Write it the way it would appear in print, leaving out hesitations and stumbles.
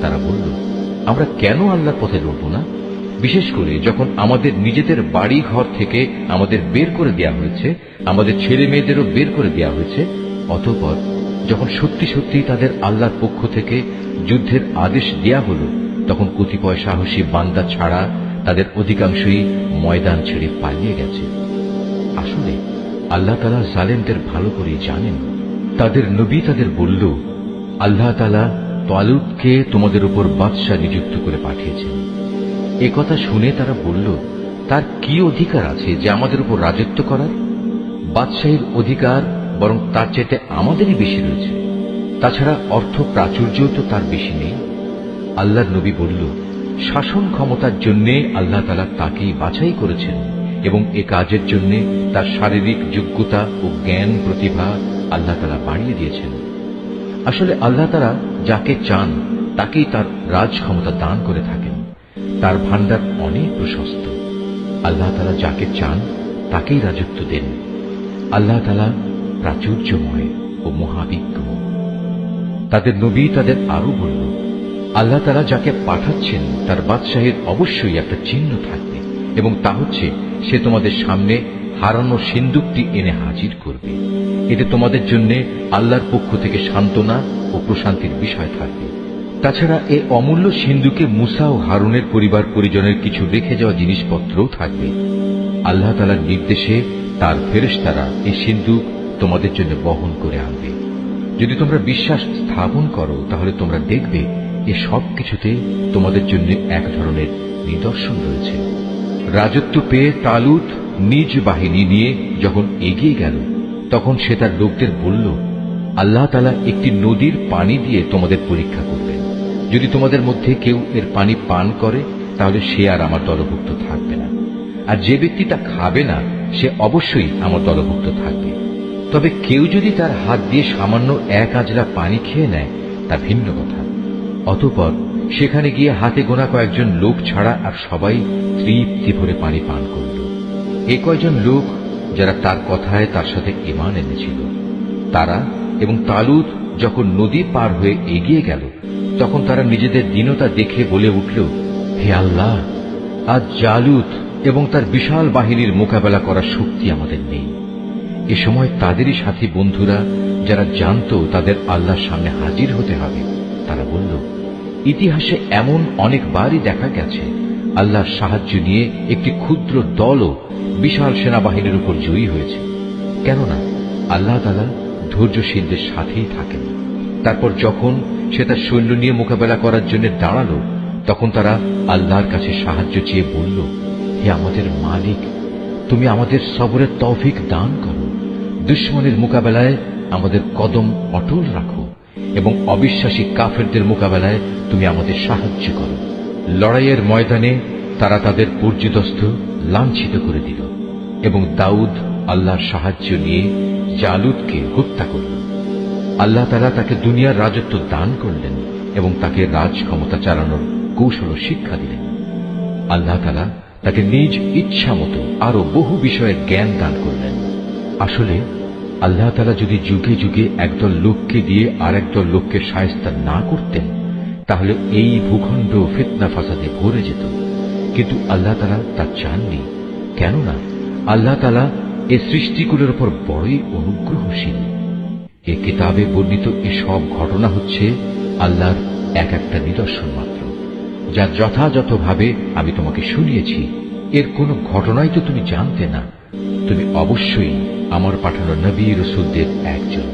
তারা বলল, আমরা কেন আল্লাহর পথে লড়ব না? বিশেষ করে যখন আমাদের নিজেদের বাড়ি ঘর থেকে আমাদের বের করে দেওয়া হয়েছে, আমাদের ছেলে মেয়েদেরও বের করে দেওয়া হয়েছে। অতঃপর যখন সত্যি সত্যি তাদের আল্লাহর পক্ষ থেকে যুদ্ধের আদেশ দেয়া হল, তখন কতিপয় সাহসী বান্দা ছাড়া তাদের অধিকাংশই ময়দান ছেড়ে পালিয়ে গেছে। আসলে আল্লাহ তাআলা জালেমদের ভালো করে জানেন। তাদের নবী তাদের বলল, আল্লাহ তাআলা তালুতকে তোমাদের উপর বাদশাহ নিযুক্ত করে পাঠিয়েছেন। একথা শুনে তারা বলল, তার কি অধিকার আছে যে আমাদের উপর রাজত্ব করার? বাদশাহীর অধিকার বরং তার চাইতে আমাদেরই বেশি রয়েছে। তাছাড়া অর্থ প্রাচুর্যও তো তার বেশি নেই। আল্লাহর নবী বলল, শাসন ক্ষমতার জন্য আল্লাহ তাআলা তাকেই বাছাই করেছেন এবং এ কাজের জন্য তার শারীরিক যোগ্যতা ও জ্ঞান প্রতিভা আল্লাহ তাআলা বাড়িয়ে দিয়েছেন। আসলে আল্লাহ তাআলা যাকে চান তাকেই তার রাজ ক্ষমতা দান করে থাকেন। তার ভান্ডার অনেক প্রশস্ত। আল্লাহ তাআলা যাকে চান তাকেই রাজত্ব দেন। আল্লাহ তাআলা প্রাচুর্যময় ও মহাবিজ্ঞ। তাদের নবী তাদের আরো বলল, আল্লাহ তাআলা যাকে পাঠাচ্ছেন তার বাদশাহীর অবশ্যই একটা চিহ্ন থাকবে, এবং তা হচ্ছে সে তোমাদের সামনে হারানো সিন্দুকটি এনে হাজির করবে। এতে তোমাদের জন্য আল্লাহর পক্ষ থেকে সান্ত্বনা ও প্রশান্তির বিষয় থাকবে। তাছাড়া এ অমূল্য সিন্দুকে মুসা ও হারুনের পরিবার পরিজনের কিছু রেখে যাওয়া জিনিসপত্রও থাকবে। আল্লাহ তাআলার নির্দেশে তার ফেরেশতারা এই সিন্দুক তোমাদের জন্য বহন করে আনবে। যদি তোমরা বিশ্বাস স্থাপন করো তাহলে তোমরা দেখবে এ সব কিছুতে তোমাদের জন্য এক ধরনের নিদর্শন রয়েছে। রাজত্ব পেয়ে তালুত নিজ বাহিনী নিয়ে যখন এগিয়ে গেল, তখন সে তার লোকদের বলল, আল্লাহ তাআলা একটি নদীর পানি দিয়ে তোমাদের পরীক্ষা করবেন। যদি তোমাদের মধ্যে কেউ এর পানি পান করে তাহলে সে আর আমার দলভুক্ত থাকবে না, আর যে ব্যক্তি তা খাবে না সে অবশ্যই আমার দলভুক্ত থাকবে। তবে কেউ যদি তার হাত দিয়ে সামান্য এক আজলা পানি খেয়ে নেয় তা ভিন্ন কথা। অতঃপর সেখানে গিয়ে হাতে গোনা কয়েকজন লোক ছাড়া আর সবাই তৃপ্তি ভরে পানি পান করল। এই কয়েকজন লোক যারা তার কথায় তার সাথে ঈমান এনেছিল, তারা এবং তালুত যখন নদী পার হয়ে এগিয়ে গেল, তখন তারা নিজেদের দীনতা দেখে বলে উঠল, হে আল্লাহ, আজ জালুত এবং তার বিশাল বাহিনীর মোকাবেলা করার শক্তি আমাদের নেই। এ সময় তাদেরই সাথী বন্ধুরা যারা জানত তাদের আল্লাহর সামনে হাজির হতে হবে, তারা বলল, ইতিহাসে এমন অনেকবারই দেখা গেছে আল্লাহর সাহায্য নিয়ে একটি ক্ষুদ্র দলও বিশাল সেনাবাহিনীর উপর জয়ী হয়েছে। কেননা আল্লাহ তাআলা ধৈর্যশীলদের সাথেই থাকেন। তারপর যখন সে তার সৈন্য নিয়ে মোকাবেলা করার জন্য দাঁড়ালো, তখন তারা আল্লাহর কাছে সাহায্য চেয়ে বলল, হে আমাদের মালিক, তুমি আমাদের সবরের তৌফিক দান করো। দুশমনের মোকাবেলায় আমাদের কদম অটল রাখো এবং অবিশ্বাসী কাফেরদের মোকাবেলায় তুমি আমাদের সাহায্য করো। লড়াইয়ের ময়দানে তারা তাদের পর্যুদস্ত লাঞ্ছিত করে দিল এবং দাউদ আল্লাহর সাহায্য নিয়ে জালুতকে হত্যা করল। আল্লাহ তাআলা তাকে দুনিয়ার রাজত্ব দান করলেন এবং তাকে রাজ ক্ষমতা চালানোর কৌশল শিক্ষা দিলেন। আল্লাহ তাআলা তাকে নিজ ইচ্ছা মতো আরো বহু বিষয়ের জ্ঞান দান করলেন। আসলে আল্লাহ তাআলা যদি যুগে যুগে একদল লোককে দিয়ে আর একদল লোককে শায়েস্তা না করতেন, তাহলে এই ভূখণ্ড ফিতনা ফাসাদে ভরে যেত। কিন্তু আল্লাহ তাআলা তা চাননি, কেননা আল্লাহ তাআলা এ সৃষ্টিগুলোর উপর বড়ই অনুগ্রহশীল। এ কিতাবে বর্ণিত এসব ঘটনা হচ্ছে আল্লাহর এক একটা নিদর্শন মাত্র, যা যথাযথভাবে আমি তোমাকে শুনিয়েছি। এর কোন ঘটনাই তো তুমি জানতে না। তুমি অবশ্যই আমার পাঠানো নবী রাসূলদের একজন।